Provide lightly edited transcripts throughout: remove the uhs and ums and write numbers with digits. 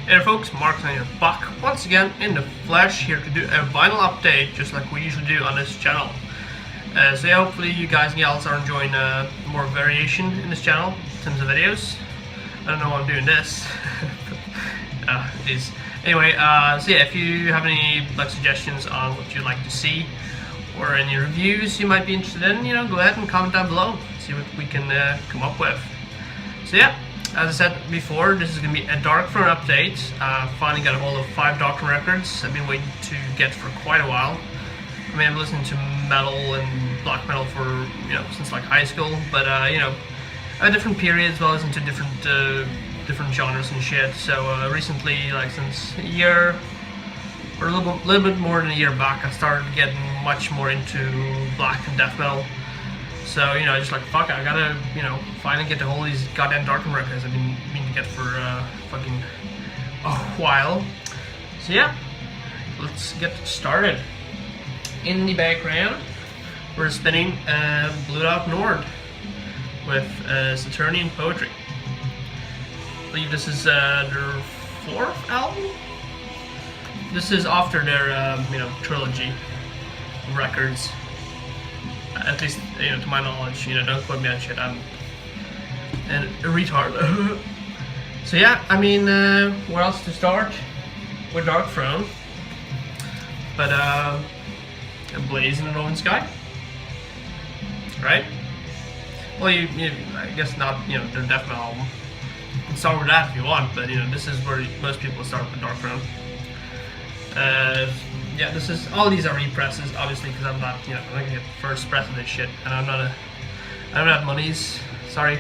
Hey there folks, Mark here, back once again in the flesh, here to do a vinyl update just like we usually do on this channel. So yeah, hopefully you guys and gals are enjoying more variation in this channel in terms of videos. I don't know why I'm doing this. Geez. Anyway, so yeah, if you have any suggestions on what you'd like to see or any reviews you might be interested in, go ahead and comment down below, see what we can come up with. So yeah, as I said before, this is going to be a Darkthrone update. Finally got a hold of 5 Darkthrone records I've been waiting to get for quite a while. I mean, I've listened to metal and black metal for, since like high school, but at different periods, well, I listened to different genres and shit. So recently, like since a year, or a little bit more than a year back, I started getting much more into black and death metal. So, just like, fuck it, I gotta, finally get a hold of these goddamn Darkthrone records I've been meaning to get for fucking a while. So yeah, let's get started. In the background, we're spinning Blut Nord with Saturnian poetry. I believe this is their 4th album? This is after their, trilogy of records. At least, to my knowledge, don't quote me on shit, I'm a retard. So yeah, I mean, where else to start? With Darkthrone. But, a blaze in the northern sky. Right? Well, I guess not, their death metal album. You can start with that if you want, but, this is where most people start with Darkthrone. Yeah, this is, all these are represses, obviously, because I'm not, I'm not gonna get first press of this shit, and I don't have monies, sorry,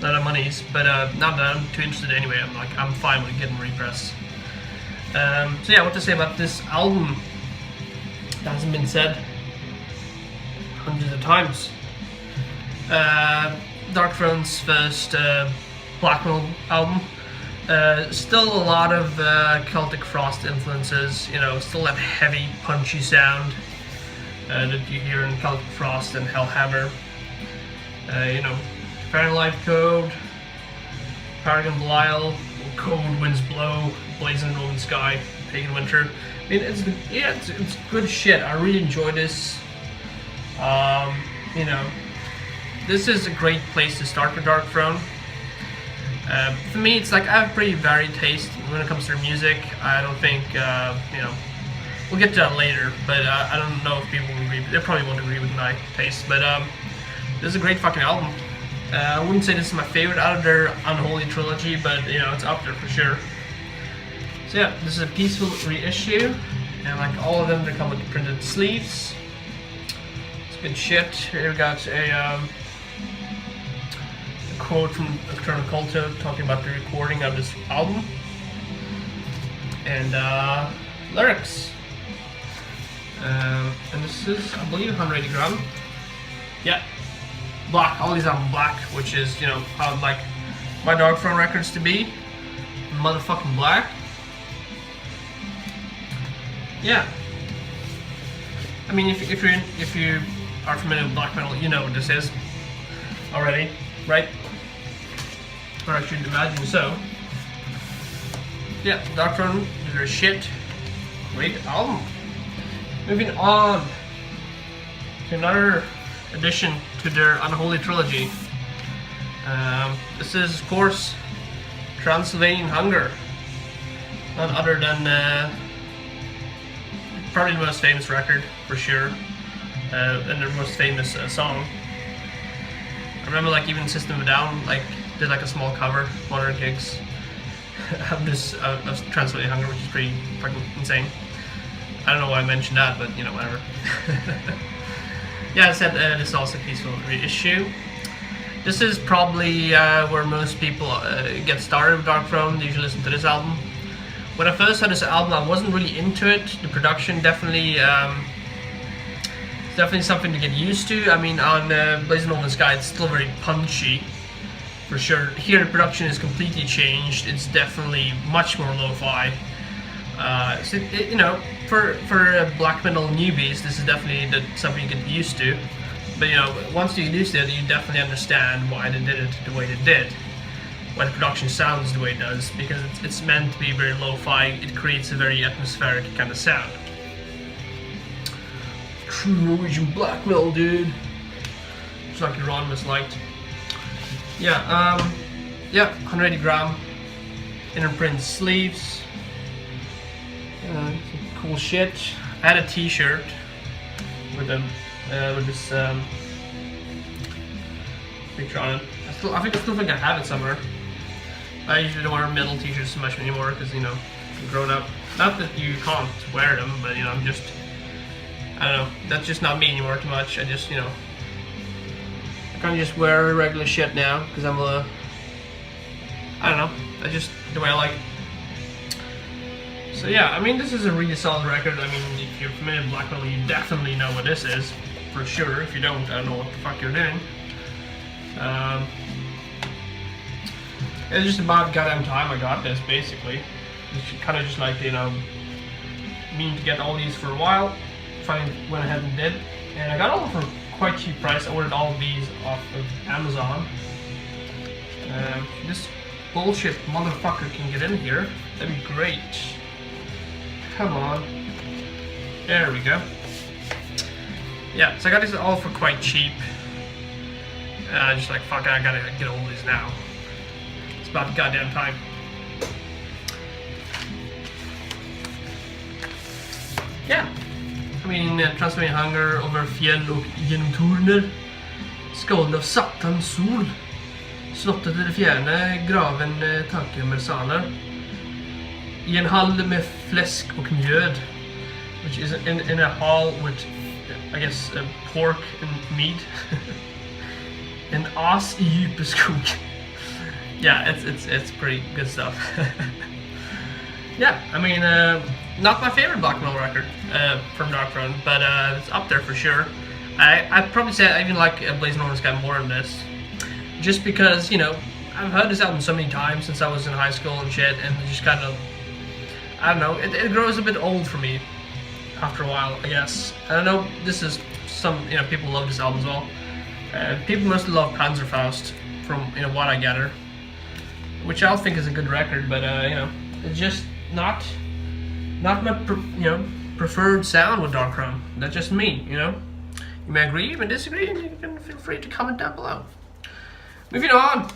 not have monies, but not that I'm too interested anyway. I'm fine with getting repress. So yeah, what to say about this album that hasn't been said hundreds of times. Darkthrone's first black metal album. Still a lot of Celtic Frost influences, still that heavy, punchy sound that you hear in Celtic Frost and Hellhammer. Fahrenheit Code, Paragon Belial, Cold Winds Blow, Blazing Northern Sky, Pagan Winter. I mean, it's good shit. I really enjoy this. This is a great place to start with Darkthrone. For me, it's like I have pretty varied taste when it comes to their music. I don't think, we'll get to that later, but I don't know if people will agree. They probably won't agree with my taste, but this is a great fucking album. I wouldn't say this is my favorite out of their Unholy trilogy, but it's up there for sure. So yeah, this is a peaceful reissue, and like all of them, they come with printed sleeves. It's good shit. Here we got a quote from Eternal Culto talking about the recording of this album, and lyrics. And this is, I believe, 180 gram. Yeah, black. All these are black, which is how I'd like my Darkthrone records to be, motherfucking black. Yeah. I mean, if you are familiar with black metal, you know what this is already, right? Or I should imagine so. Yeah, Darkthrone is their shit. Great album. Moving on to another addition to their Unholy trilogy. This is, of course, Transilvanian Hunger. None other than probably the most famous record, for sure, and their most famous song. I remember, even System of a Down, did a small cover, 100 gigs of this of Transilvanian Hunger, which is pretty fucking insane. I don't know why I mentioned that, but whatever. Yeah, I said this is also a peaceful reissue. This is probably where most people get started with Darkthrone. They usually listen to this album. When I first heard this album, I wasn't really into it. The production definitely it's definitely something to get used to. I mean, on Blazing Northern Sky, it's still very punchy. For sure. Here the production is completely changed. It's definitely much more lo-fi. So for black metal newbies, this is definitely something you get used to. But once you get used to it, you definitely understand why they did it the way they did. why the production sounds the way it does, because it's meant to be very lo-fi. It creates a very atmospheric kind of sound. True Norwegian black metal, dude. Just like Euronymous liked. Yeah, 180 gram inner print sleeves. Some cool shit. I had a T-shirt with this picture on it. I still think I have it somewhere. I usually don't wear metal T-shirts so much anymore because, you know, I'm grown up. Not that you can't wear them, but, you know, I don't know. That's just not me anymore too much. I just, you know, I can't just wear regular shit now because I'm I don't know. That's just the way I like it. So yeah, I mean, this is a really solid record. I mean, if you're familiar with black metal, you definitely know what this is, for sure. If you don't, I don't know what the fuck you're doing. It's just about goddamn time I got this, basically. It's kind of just like, you know, meaning to get all these for a while. Finally went ahead and did. And I got all of them for quite cheap price. I ordered all of these off of Amazon. This bullshit motherfucker can get in here. That'd be great. Come on. There we go. Yeah, so I got these all for quite cheap. Just like, fuck it, I gotta get all of these now. It's about the goddamn time. Yeah. I mean, Transilvanian hunger over fjäll och genom torner. Skåld av satans sol. Slottet i det fjärne, graven tankar mersaner. I en hall med fläsk och mjöd. Which is in a hall with, I guess, pork and meat. En as I djupa skog. Yeah, it's pretty good stuff. Yeah, I mean, not my favorite black metal record from Darkthrone, but it's up there for sure. I'd probably say I even like Blazing Northern Sky more than this, just because, you know, I've heard this album so many times since I was in high school and shit, and it just kind of, I don't know, it grows a bit old for me after a while, I guess. I know this is some, you know, people love this album as well. People mostly love Panzerfaust, from, you know, what I gather, which I think is a good record, but you know, it's just not my preferred sound with Darkthrone. That's just me, you know. You may agree, you may disagree, and you can feel free to comment down below. Moving on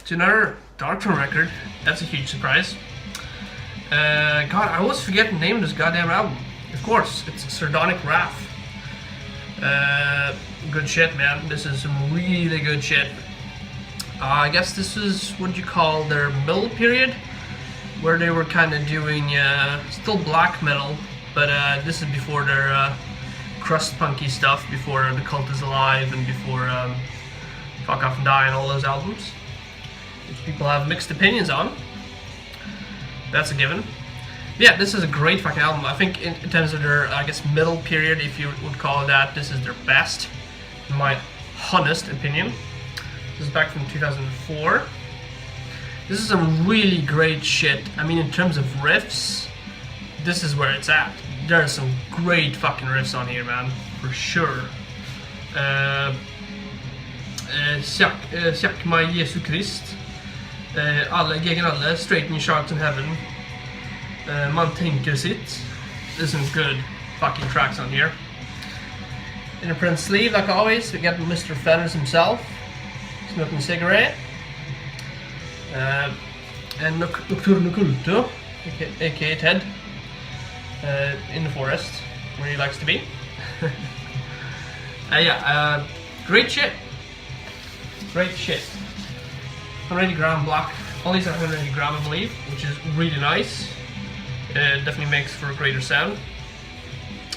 to another Darkthrone record. That's a huge surprise. God, I always forget the name of this goddamn album. Of course, it's Sardonic Wrath. Good shit, man. This is some really good shit. I guess this is what you call their middle period, where they were kind of doing still black metal, but this is before their crust punky stuff, before The Cult Is Alive and before Fuck Off and Die and all those albums, which people have mixed opinions on. That's a given. Yeah, this is a great fucking album. I think in terms of their, I guess, middle period, if you would call it that, this is their best, in my honest opinion. This is back from 2004. This is some really great shit. I mean, in terms of riffs, this is where it's at. There are some great fucking riffs on here, man, for sure. Sjack my Jesu Christ. Alle gegen alle, Straighten Sharks in Heaven. Man tänker sitt. There's some good fucking tracks on here. In a print sleeve, like always, we got Mr. Feathers himself, smoking a cigarette. And Nocturno Culto, aka Ted, in the forest, where he likes to be. Yeah, great shit. Great shit. 180 gram black. All these are 180 gram, I believe, which is really nice. Definitely makes for a greater sound.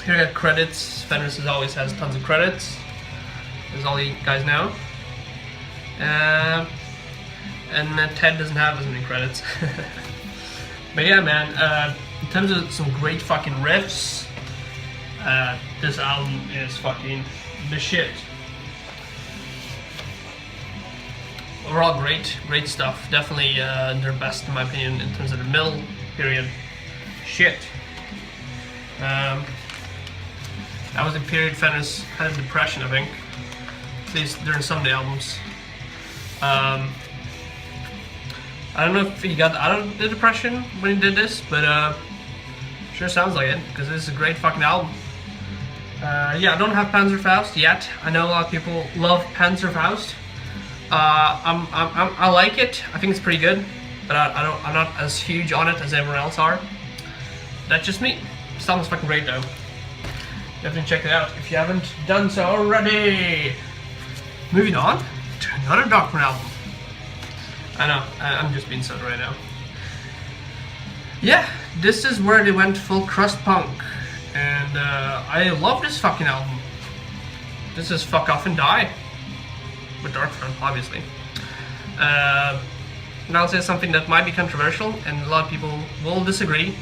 Here I got credits. Fenris always has tons of credits, as all you guys know. And Ted doesn't have as many credits. But yeah, man, in terms of some great fucking riffs, this album is fucking the shit. Overall, great stuff. Definitely their best, in my opinion, in terms of the middle period. Shit. That was a period Fenris had a depression, I think. At least during some of the albums. I don't know if he got out of the depression when he did this, but sure sounds like it, because this is a great fucking album. Yeah, I don't have Panzerfaust yet. I know a lot of people love Panzerfaust. I like it. I think it's pretty good, but I'm not as huge on it as everyone else are. That's just me. This album's fucking great though. Definitely check it out if you haven't done so already. Moving on to another Darkthrone album. I know, I'm just being silly right now. Yeah, this is where they went full crust punk, and I love this fucking album. This is Fuck Off and Die with Darkthrone, obviously. And I'll say something that might be controversial, and a lot of people will disagree,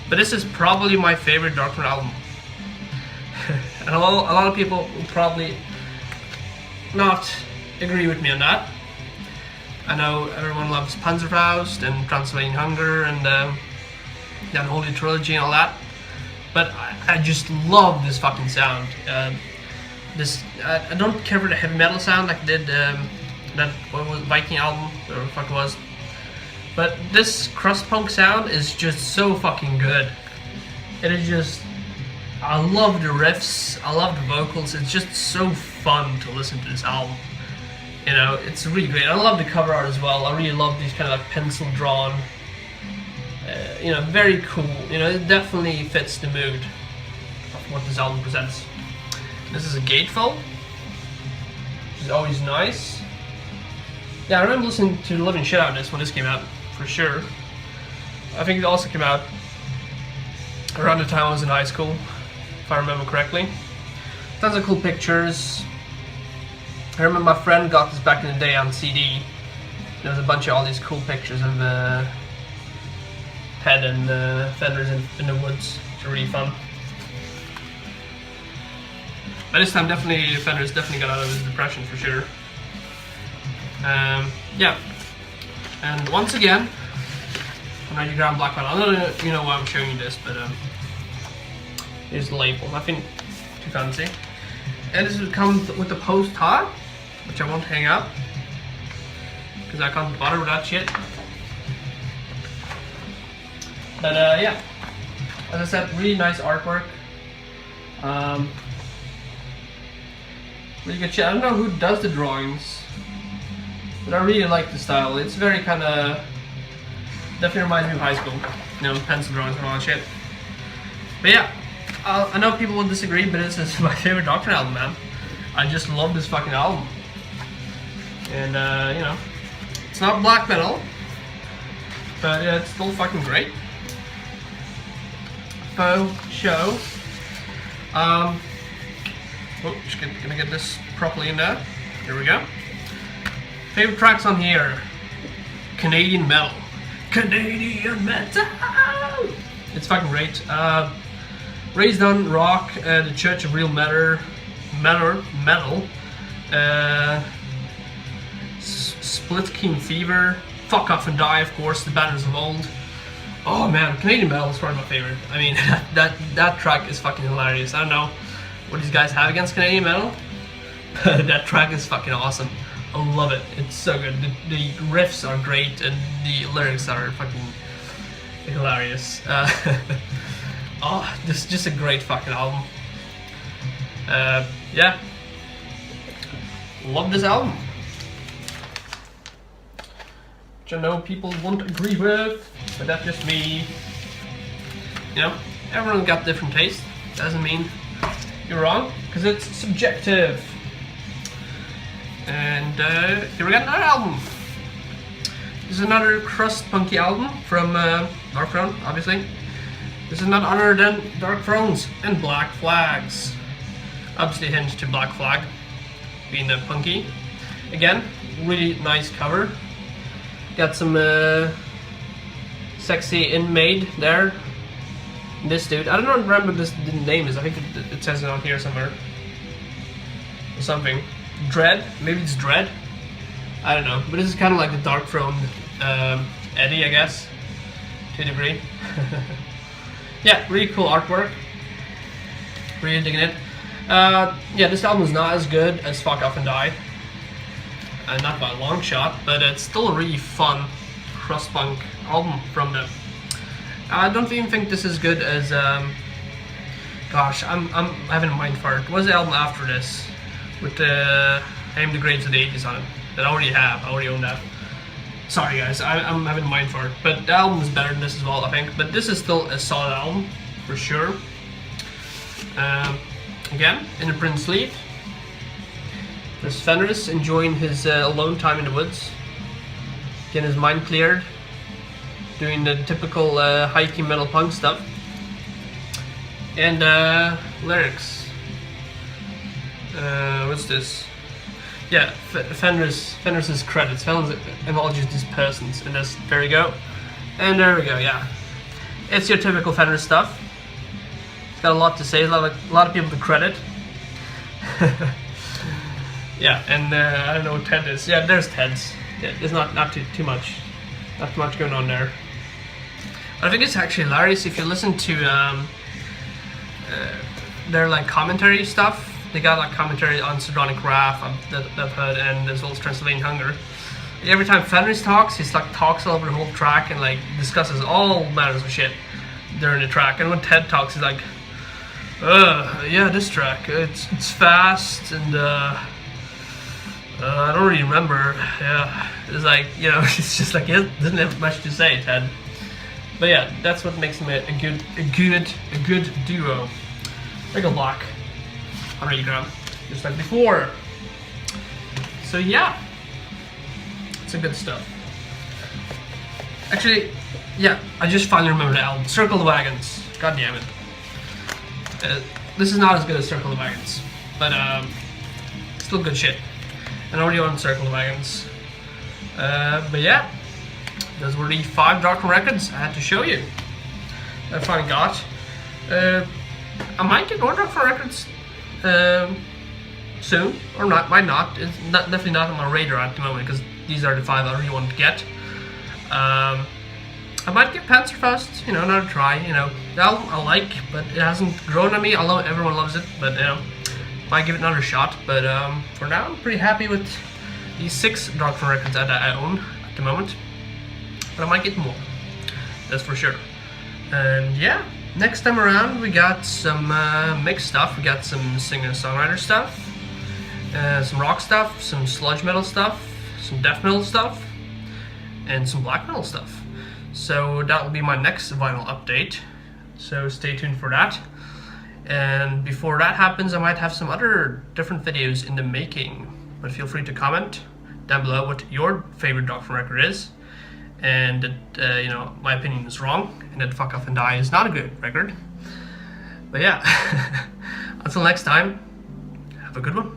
but this is probably my favorite Darkthrone album. And a lot of people will probably not agree with me on that. I know everyone loves Panzerfaust and Transylvanian Hunger and the Unholy Trilogy and all that, but I just love this fucking sound. I don't care for the heavy metal sound like I did that what was Viking album, whatever the fuck it was. But this crust punk sound is just so fucking good. It is just, I love the riffs, I love the vocals. It's just so fun to listen to this album. You know, it's really great. I love the cover art as well. I really love these kind of like pencil drawn. You know, very cool. You know, it definitely fits the mood of what this album presents. This is a gatefold, which is always nice. Yeah, I remember listening to the living shit out of this when this came out, for sure. I think it also came out around the time I was in high school, if I remember correctly. Tons of cool pictures. I remember my friend got this back in the day on CD. There was a bunch of all these cool pictures of Head and Fenders in the woods, which are really fun. By this time, definitely Fenders definitely got out of his depression for sure. Yeah, and once again, I'm not ground black metal. I don't know you know why I'm showing you this, but here's the label. Nothing too fancy. And this would come with the post tie, which I won't hang up because I can't bother with that shit. But yeah, as I said, really nice artwork. Really good shit. I don't know who does the drawings, but I really like the style. It's very kind of, definitely reminds me of high school, you know, pencil drawings and all that shit. But yeah, I know people will disagree, but this is my favorite Darkthrone album, man. I just love this fucking album. And you know, it's not black metal, but it's still fucking great. F.O.A.D show. Oh, just gonna get this properly in there. Here we go. Favorite tracks on here: Canadian metal. Canadian metal. It's fucking great. Raised on Rock, the Church of Real Metal. Split King Fever. Fuck Off and Die, of course. The Banners of Old. Oh man, Canadian metal is probably my favorite. I mean, that track is fucking hilarious. I don't know what these guys have against Canadian metal. That track is fucking awesome. I love it. It's so good. The riffs are great and the lyrics are fucking hilarious. Oh, this is just a great fucking album. Yeah. Love this album. Which I know people won't agree with, but that's just me. You know, everyone's got different taste. Doesn't mean you're wrong, because it's subjective. And here we got another album. This is another crust punky album from Darkthrone, obviously. This is none other than Darkthrones and Black Flags. Obviously hinged to Black Flag being the punky. Again, really nice cover. Got some sexy inmate there. This dude, I don't remember what the name is. I think it says it on here somewhere. Or something. Dread? Maybe it's Dread? I don't know. But this is kind of like the Darkthrone Eddie, I guess. To a degree. Yeah, really cool artwork. Really digging it. Yeah, this album is not as good as Fuck Off and Die. Not by a long shot, but it's still a really fun, cross-punk album from them. I don't even think this is good as gosh, I'm having a mind fart. What's the album after this with the Aim the Graves of the 80s on it that I already have? I already own that. Sorry guys, I'm having a mind fart, but the album is better than this as well, I think. But this is still a solid album for sure. Again, in the print sleeve, there's Fenris enjoying his alone time in the woods, getting his mind cleared, doing the typical hiking metal punk stuff. And lyrics. What's this? Yeah, Fenris's credits. Fenris acknowledges these persons, and there we go. And there we go. Yeah, it's your typical Fenris stuff. It's got a lot to say. A lot of people to credit. Yeah, and I don't know what Ted is. Yeah, there's Ted's. Yeah, there's not too much going on there. I think it's actually hilarious if you listen to their like commentary stuff. They got like commentary on Sardonic Wrath that I've heard, and as well as Transylvanian Hunger. Every time Fenris talks, he's like talks over the whole track and like discusses all matters of shit during the track. And when Ted talks, he's like, yeah, this track, it's fast and I don't really remember. Yeah, it's like, you know, it's just like he doesn't have much to say, Ted. But yeah, that's what makes him a good duo. Like a lock on Regram, just like before. So yeah, it's a good stuff. Actually, yeah, I just finally remembered the album, Circle the Wagons. God damn it. This is not as good as Circle the Wagons, but still good shit. And I already own Circle the Wagons. But yeah, those were the 5 Darkthrone records I had to show you. I finally got. I might get more Darkthrone records soon, or not. Might not. It's definitely not on my radar at the moment because these are the 5 I really want to get. I might get Panzerfaust, you know, another try. You know, the album I like, but it hasn't grown on me. Although everyone loves it, but you know, might give it another shot. But for now, I'm pretty happy with these 6 Darkthrone records that I own at the moment. But I might get more, that's for sure. And yeah, next time around we got some mixed stuff. We got some singer-songwriter stuff, some rock stuff, some sludge metal stuff, some death metal stuff, and some black metal stuff. So that will be my next vinyl update, so stay tuned for that. And before that happens, I might have some other different videos in the making, but feel free to comment down below what your favorite Darkthrone record is, and that you know, my opinion is wrong, and that Fuck Off and Die is not a good record. But yeah, until next time, have a good one.